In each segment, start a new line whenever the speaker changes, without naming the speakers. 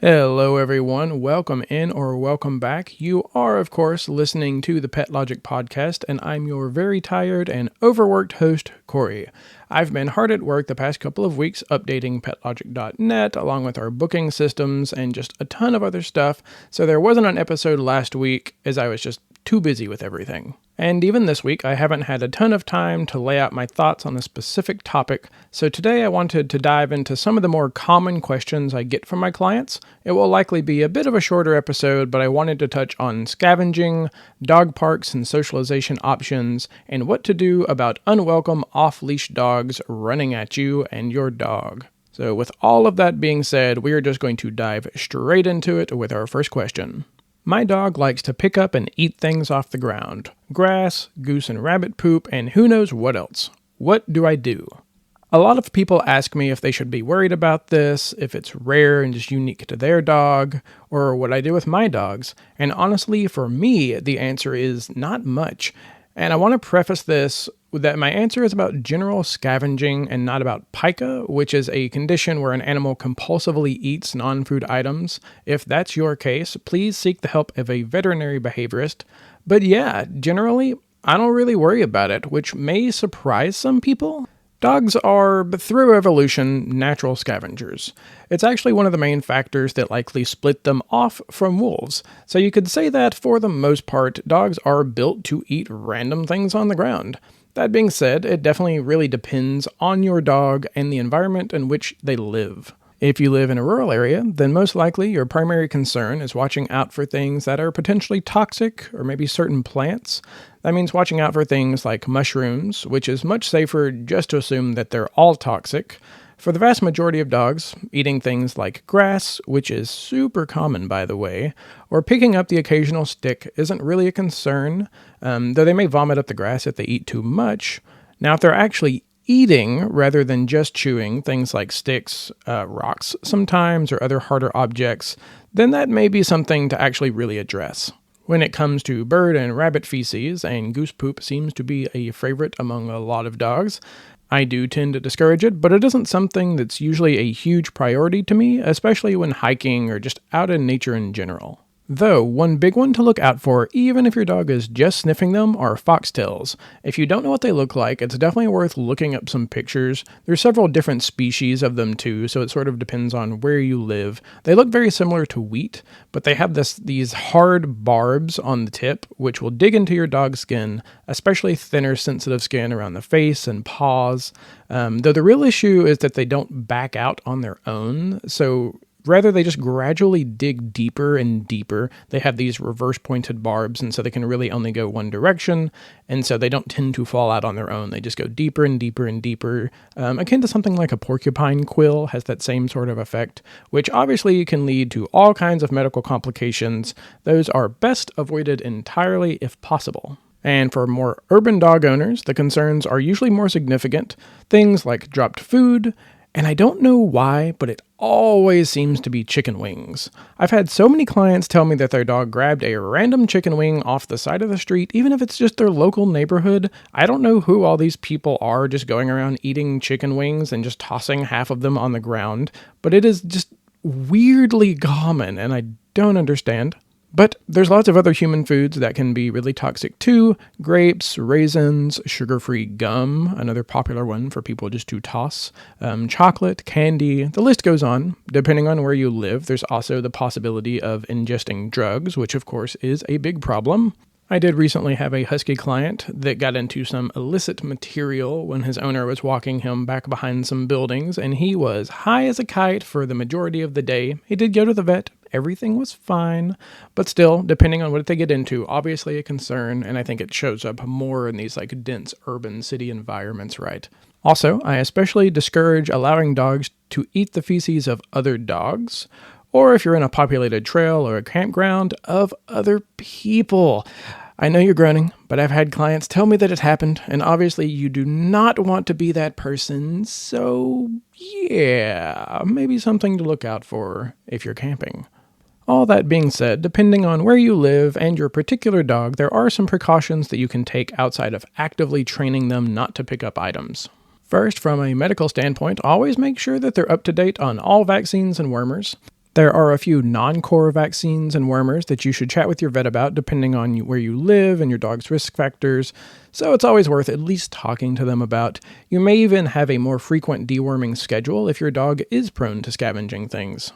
Hello, everyone. Welcome in or welcome back. You are, of course, listening to the Pet Logic podcast, and I'm your very tired and overworked host, Corey. I've been hard at work the past couple of weeks updating PetLogic.net, along with our booking systems and just a ton of other stuff, so there wasn't an episode last week as I was just too busy with everything. And even this week, I haven't had a ton of time to lay out my thoughts on a specific topic, so today I wanted to dive into some of the more common questions I get from my clients. It will likely be a bit of a shorter episode, but I wanted to touch on scavenging, dog parks and socialization options, and what to do about unwelcome off-leash dogs running at you and your dog. So with all of that being said, we are just going to dive straight into it with our first question. My dog likes to pick up and eat things off the ground. Grass, goose and rabbit poop, and who knows what else. What do I do? A lot of people ask me if they should be worried about this, if it's rare and just unique to their dog, or what I do with my dogs. And honestly, for me, the answer is not much. And I want to preface this with that my answer is about general scavenging and not about pica, which is a condition where an animal compulsively eats non-food items. If that's your case, please seek the help of a veterinary behaviorist. But yeah, generally, I don't really worry about it, which may surprise some people. Dogs are, through evolution, natural scavengers. It's actually one of the main factors that likely split them off from wolves. So you could say that, for the most part, dogs are built to eat random things on the ground. That being said, it definitely really depends on your dog and the environment in which they live. If you live in a rural area, then most likely your primary concern is watching out for things that are potentially toxic, or maybe certain plants. That means watching out for things like mushrooms, which is much safer just to assume that they're all toxic. For the vast majority of dogs, eating things like grass, which is super common by the way, or picking up the occasional stick isn't really a concern, though they may vomit up the grass if they eat too much. Now, if they're actually eating rather than just chewing things like sticks, rocks sometimes, or other harder objects, then that may be something to actually really address. When it comes to bird and rabbit feces, and goose poop seems to be a favorite among a lot of dogs, I do tend to discourage it, but it isn't something that's usually a huge priority to me, especially when hiking or just out in nature in general. Though, one big one to look out for, even if your dog is just sniffing them, are foxtails. If you don't know what they look like, it's definitely worth looking up some pictures. There's several different species of them too, so it sort of depends on where you live. They look very similar to wheat, but they have these hard barbs on the tip, which will dig into your dog's skin, especially thinner, sensitive skin around the face and paws. Though the real issue is that they don't back out on their own, so rather, they just gradually dig deeper and deeper. They have these reverse pointed barbs, and so they can really only go one direction, and so they don't tend to fall out on their own. They just go deeper and deeper and deeper, akin to something like a porcupine quill has that same sort of effect, which obviously can lead to all kinds of medical complications. Those are best avoided entirely if possible. And for more urban dog owners, the concerns are usually more significant. Things like dropped food, and I don't know why, but it always seems to be chicken wings. I've had so many clients tell me that their dog grabbed a random chicken wing off the side of the street, even if it's just their local neighborhood. I don't know who all these people are just going around eating chicken wings and just tossing half of them on the ground, but it is just weirdly common, and I don't understand. But there's lots of other human foods that can be really toxic too. Grapes, raisins, sugar-free gum, another popular one for people just to toss, chocolate, candy, the list goes on. Depending on where you live, there's also the possibility of ingesting drugs, which of course is a big problem. I did recently have a husky client that got into some illicit material when his owner was walking him back behind some buildings, and he was high as a kite for the majority of the day. He did go to the vet. Everything was fine, but still, depending on what they get into, obviously a concern, and I think it shows up more in these dense urban city environments, right? Also, I especially discourage allowing dogs to eat the feces of other dogs, or if you're in a populated trail or a campground, of other people. I know you're groaning, but I've had clients tell me that it happened, and obviously you do not want to be that person, so yeah, maybe something to look out for if you're camping. All that being said, depending on where you live and your particular dog, there are some precautions that you can take outside of actively training them not to pick up items. First, from a medical standpoint, always make sure that they're up to date on all vaccines and wormers. There are a few non-core vaccines and wormers that you should chat with your vet about depending on where you live and your dog's risk factors, so it's always worth at least talking to them about. You may even have a more frequent deworming schedule if your dog is prone to scavenging things.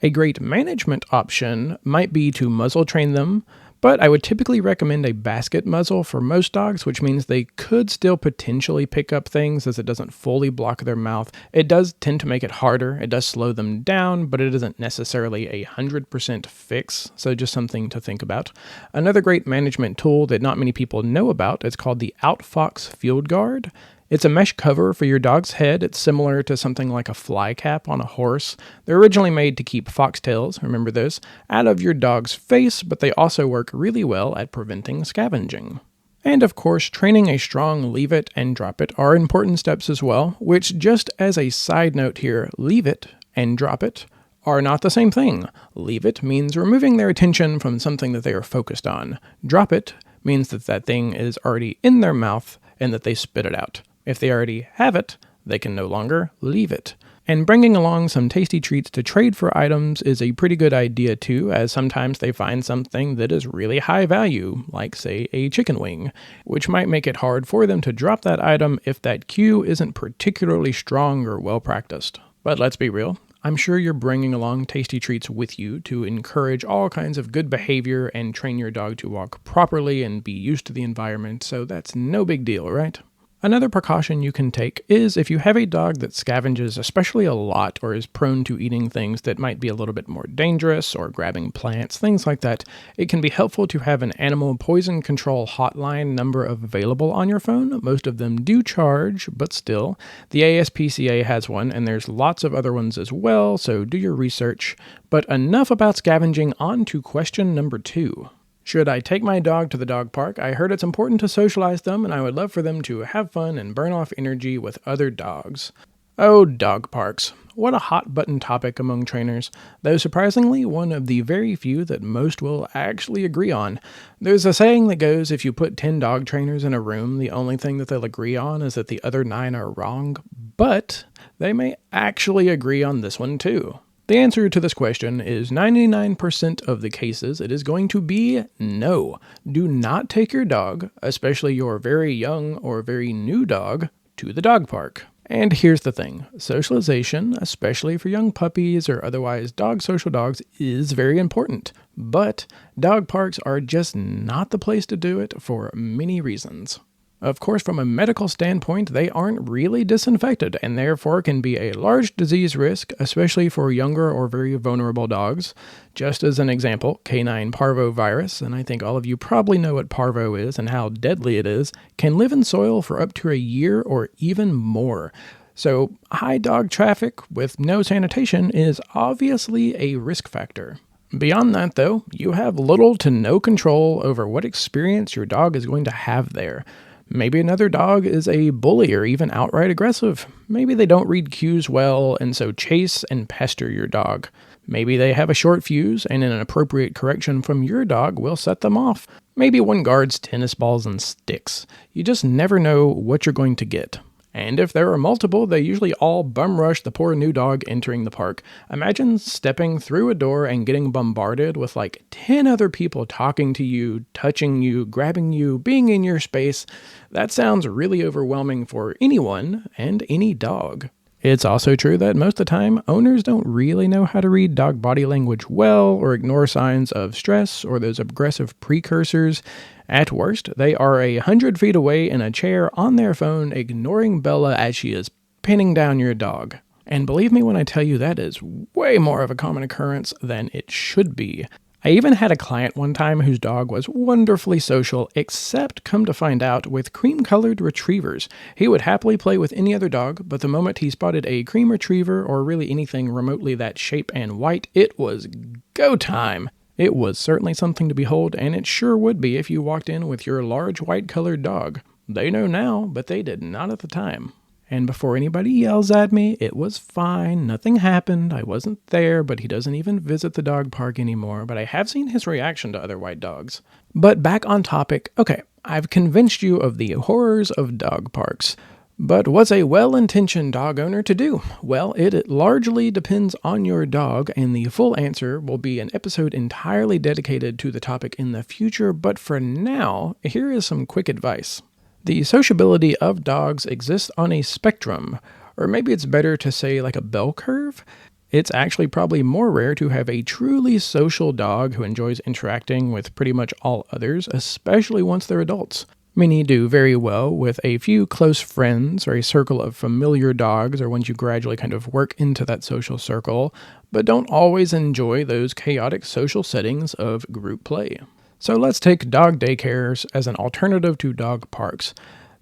A great management option might be to muzzle train them, but I would typically recommend a basket muzzle for most dogs, which means they could still potentially pick up things as it doesn't fully block their mouth. It does tend to make it harder, it does slow them down, but it isn't necessarily a 100% fix, so just something to think about. Another great management tool that not many people know about is called the Outfox Field Guard. It's a mesh cover for your dog's head. It's similar to something like a fly cap on a horse. They're originally made to keep foxtails, remember those, out of your dog's face, but they also work really well at preventing scavenging. And of course, training a strong leave it and drop it are important steps as well, which, just as a side note here, leave it and drop it are not the same thing. Leave it means removing their attention from something that they are focused on. Drop it means that that thing is already in their mouth and that they spit it out. If they already have it, they can no longer leave it. And bringing along some tasty treats to trade for items is a pretty good idea too, as sometimes they find something that is really high value, like say a chicken wing, which might make it hard for them to drop that item if that cue isn't particularly strong or well practiced. But let's be real, I'm sure you're bringing along tasty treats with you to encourage all kinds of good behavior and train your dog to walk properly and be used to the environment, so that's no big deal, right? Another precaution you can take is if you have a dog that scavenges especially a lot or is prone to eating things that might be a little bit more dangerous or grabbing plants, things like that, it can be helpful to have an animal poison control hotline number available on your phone. Most of them do charge, but still. The ASPCA has one, and there's lots of other ones as well, so do your research. But enough about scavenging, on to question number 2. Should I take my dog to the dog park? I heard it's important to socialize them, and I would love for them to have fun and burn off energy with other dogs. Oh, dog parks. What a hot-button topic among trainers, though surprisingly one of the very few that most will actually agree on. There's a saying that goes, if you put 10 dog trainers in a room, the only thing that they'll agree on is that the other 9 are wrong, but they may actually agree on this one too. The answer to this question is 99% of the cases it is going to be no. Do not take your dog, especially your very young or very new dog, to the dog park. And here's the thing, socialization, especially for young puppies or otherwise social dogs, is very important. But dog parks are just not the place to do it for many reasons. Of course, from a medical standpoint, they aren't really disinfected and therefore can be a large disease risk, especially for younger or very vulnerable dogs. Just as an example, canine parvovirus, and I think all of you probably know what parvo is and how deadly it is, can live in soil for up to a year or even more. So high dog traffic with no sanitation is obviously a risk factor. Beyond that, though, you have little to no control over what experience your dog is going to have there. Maybe another dog is a bully or even outright aggressive. Maybe they don't read cues well and so chase and pester your dog. Maybe they have a short fuse and an appropriate correction from your dog will set them off. Maybe one guards tennis balls and sticks. You just never know what you're going to get. And if there are multiple, they usually all bum rush the poor new dog entering the park. Imagine stepping through a door and getting bombarded with like 10 other people talking to you, touching you, grabbing you, being in your space. That sounds really overwhelming for anyone and any dog. It's also true that most of the time, owners don't really know how to read dog body language well or ignore signs of stress or those aggressive precursors. At worst, they are 100 feet away in a chair on their phone, ignoring Bella as she is pinning down your dog. And believe me when I tell you that is way more of a common occurrence than it should be. I even had a client one time whose dog was wonderfully social, except, come to find out, with cream-colored retrievers. He would happily play with any other dog, but the moment he spotted a cream retriever or really anything remotely that shape and white, it was go time. It was certainly something to behold, and it sure would be if you walked in with your large white-colored dog. They know now, but they did not at the time. And before anybody yells at me, it was fine, nothing happened, I wasn't there, but he doesn't even visit the dog park anymore, but I have seen his reaction to other white dogs. But back on topic, okay, I've convinced you of the horrors of dog parks. But what's a well-intentioned dog owner to do? Well, it largely depends on your dog, and the full answer will be an episode entirely dedicated to the topic in the future, but for now, here is some quick advice. The sociability of dogs exists on a spectrum, or maybe it's better to say like a bell curve. It's actually probably more rare to have a truly social dog who enjoys interacting with pretty much all others, especially once they're adults. Many do very well with a few close friends or a circle of familiar dogs or ones you gradually kind of work into that social circle, but don't always enjoy those chaotic social settings of group play. So let's take dog daycares as an alternative to dog parks.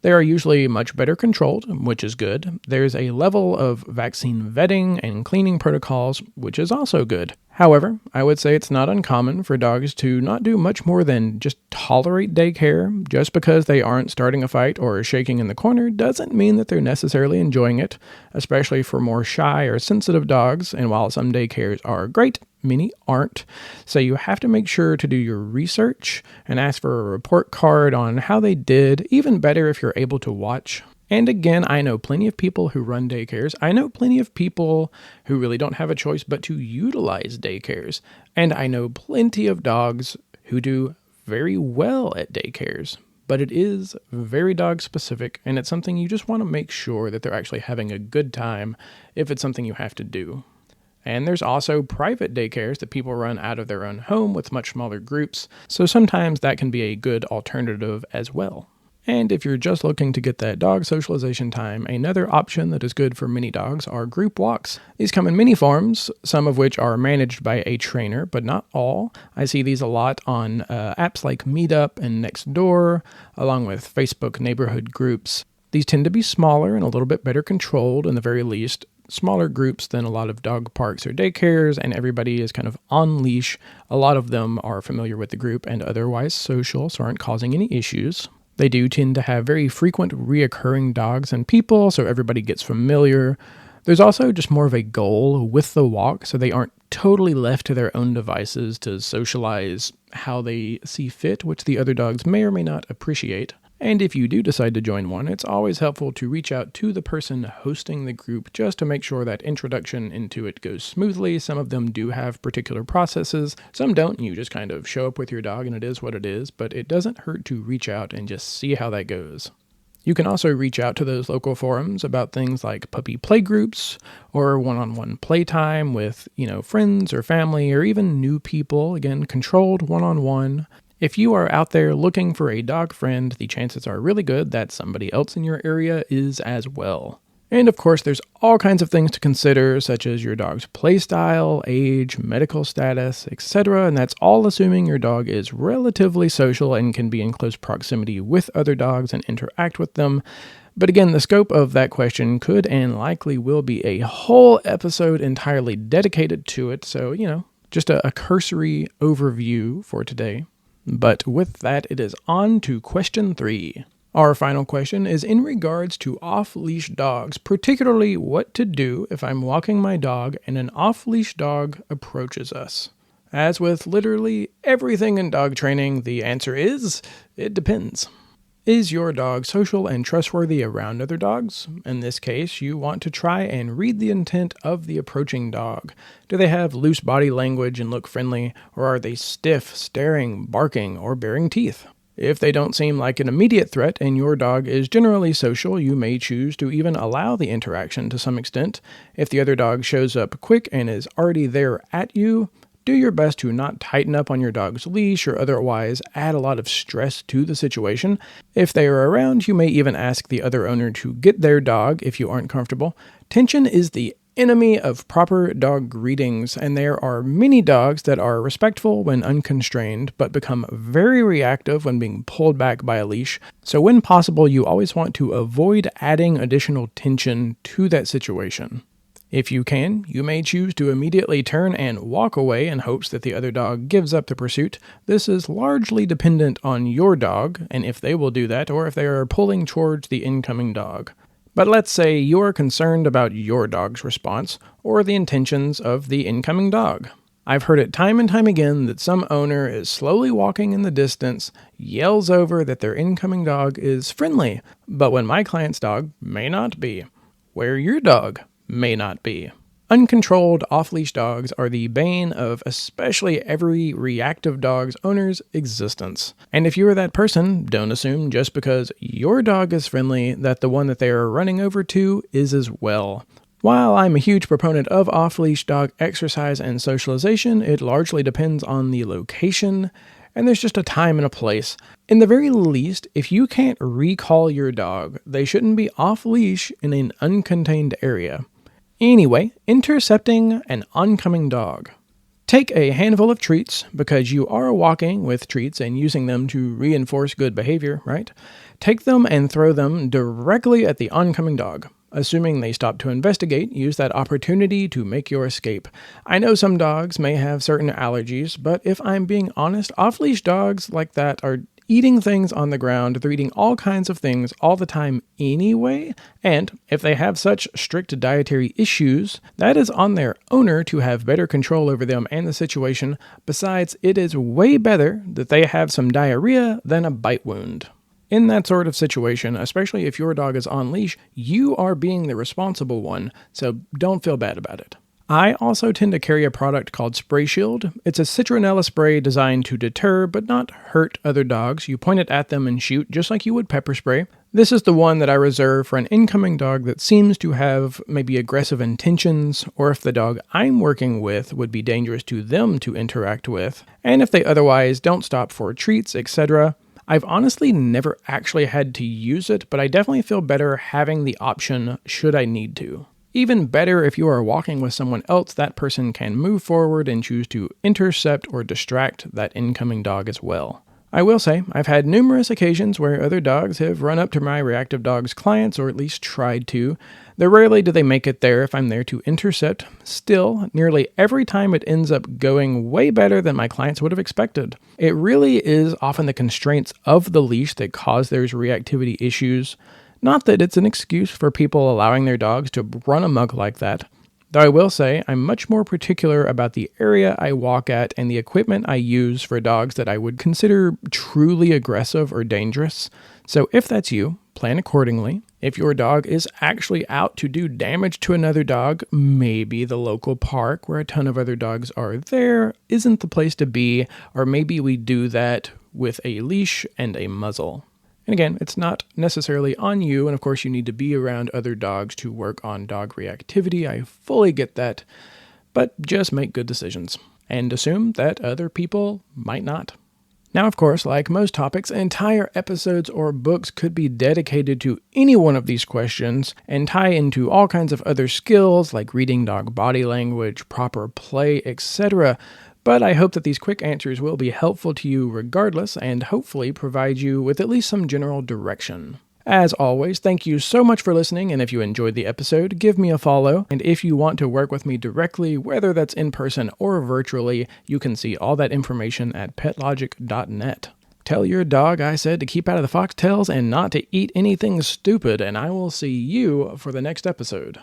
They are usually much better controlled, which is good. There's a level of vaccine vetting and cleaning protocols, which is also good. However, I would say it's not uncommon for dogs to not do much more than just tolerate daycare. Just because they aren't starting a fight or shaking in the corner doesn't mean that they're necessarily enjoying it, especially for more shy or sensitive dogs, and while some daycares are great, many aren't. So you have to make sure to do your research and ask for a report card on how they did, even better if you're able to watch. And again, I know plenty of people who run daycares. I know plenty of people who really don't have a choice but to utilize daycares. And I know plenty of dogs who do very well at daycares. But it is very dog specific, and it's something you just want to make sure that they're actually having a good time if it's something you have to do. And there's also private daycares that people run out of their own home with much smaller groups, so sometimes that can be a good alternative as well. And if you're just looking to get that dog socialization time, another option that is good for many dogs are group walks. These come in many forms, some of which are managed by a trainer, but not all. I see these a lot on apps like Meetup and Nextdoor, along with Facebook neighborhood groups. These tend to be smaller and a little bit better controlled, in the very least. Smaller groups than a lot of dog parks or daycares, and everybody is kind of on leash. A lot of them are familiar with the group and otherwise social, so aren't causing any issues. They do tend to have very frequent reoccurring dogs and people, so everybody gets familiar. There's also just more of a goal with the walk, so they aren't totally left to their own devices to socialize how they see fit, which the other dogs may or may not appreciate. And if you do decide to join one, it's always helpful to reach out to the person hosting the group just to make sure that introduction into it goes smoothly. Some of them do have particular processes, some don't. You just kind of show up with your dog and it is what it is, but it doesn't hurt to reach out and just see how that goes. You can also reach out to those local forums about things like puppy play groups or one-on-one playtime with, friends or family or even new people, again, controlled one-on-one. If you are out there looking for a dog friend, the chances are really good that somebody else in your area is as well. And of course, there's all kinds of things to consider, such as your dog's play style, age, medical status, etc., and that's all assuming your dog is relatively social and can be in close proximity with other dogs and interact with them. But again, the scope of that question could and likely will be a whole episode entirely dedicated to it, so, just a cursory overview for today. But with that, it is on to question 3. Our final question is in regards to off-leash dogs, particularly what to do if I'm walking my dog and an off-leash dog approaches us. As with literally everything in dog training, the answer is, it depends. Is your dog social and trustworthy around other dogs? In this case, you want to try and read the intent of the approaching dog. Do they have loose body language and look friendly, or are they stiff, staring, barking, or baring teeth? If they don't seem like an immediate threat and your dog is generally social, you may choose to even allow the interaction to some extent. If the other dog shows up quick and is already there at you, do your best to not tighten up on your dog's leash or otherwise add a lot of stress to the situation. If they are around, you may even ask the other owner to get their dog if you aren't comfortable. Tension is the enemy of proper dog greetings, and there are many dogs that are respectful when unconstrained, but become very reactive when being pulled back by a leash. So when possible, you always want to avoid adding additional tension to that situation. If you can, you may choose to immediately turn and walk away in hopes that the other dog gives up the pursuit. This is largely dependent on your dog, and if they will do that, or if they are pulling towards the incoming dog. But let's say you're concerned about your dog's response, or the intentions of the incoming dog. I've heard it time and time again that some owner is slowly walking in the distance, yells over that their incoming dog is friendly, but when my client's dog may not be, where your dog may not be. Uncontrolled off-leash dogs are the bane of especially every reactive dog's owner's existence. And if you are that person, don't assume just because your dog is friendly that the one that they are running over to is as well. While I'm a huge proponent of off-leash dog exercise and socialization, it largely depends on the location, and there's just a time and a place. In the very least, if you can't recall your dog, they shouldn't be off-leash in an uncontained area. Anyway, intercepting an oncoming dog. Take a handful of treats, because you are walking with treats and using them to reinforce good behavior, right? Take them and throw them directly at the oncoming dog. Assuming they stop to investigate, use that opportunity to make your escape. I know some dogs may have certain allergies, but if I'm being honest, off-leash dogs like that are eating things on the ground. They're eating all kinds of things all the time anyway, and if they have such strict dietary issues, that is on their owner to have better control over them and the situation. Besides, it is way better that they have some diarrhea than a bite wound. In that sort of situation, especially if your dog is on leash, you are being the responsible one, so don't feel bad about it. I also tend to carry a product called Spray Shield. It's a citronella spray designed to deter but not hurt other dogs. You point it at them and shoot just like you would pepper spray. This is the one that I reserve for an incoming dog that seems to have maybe aggressive intentions, or if the dog I'm working with would be dangerous to them to interact with, and if they otherwise don't stop for treats, etc. I've honestly never actually had to use it, but I definitely feel better having the option should I need to. Even better if you are walking with someone else, that person can move forward and choose to intercept or distract that incoming dog as well. I will say, I've had numerous occasions where other dogs have run up to my reactive dog's clients, or at least tried to. Though rarely do they make it there if I'm there to intercept. Still, nearly every time it ends up going way better than my clients would have expected. It really is often the constraints of the leash that cause those reactivity issues. Not that it's an excuse for people allowing their dogs to run amok like that. Though I will say, I'm much more particular about the area I walk at and the equipment I use for dogs that I would consider truly aggressive or dangerous. So if that's you, plan accordingly. If your dog is actually out to do damage to another dog, maybe the local park where a ton of other dogs are there isn't the place to be, or maybe we do that with a leash and a muzzle. And again, it's not necessarily on you, and of course you need to be around other dogs to work on dog reactivity. I fully get that, but just make good decisions, and assume that other people might not. Now, of course, like most topics, entire episodes or books could be dedicated to any one of these questions and tie into all kinds of other skills like reading dog body language, proper play, etc., but I hope that these quick answers will be helpful to you regardless and hopefully provide you with at least some general direction. As always, thank you so much for listening, and if you enjoyed the episode, give me a follow, and if you want to work with me directly, whether that's in person or virtually, you can see all that information at petlogic.net. Tell your dog I said to keep out of the foxtails and not to eat anything stupid, and I will see you for the next episode.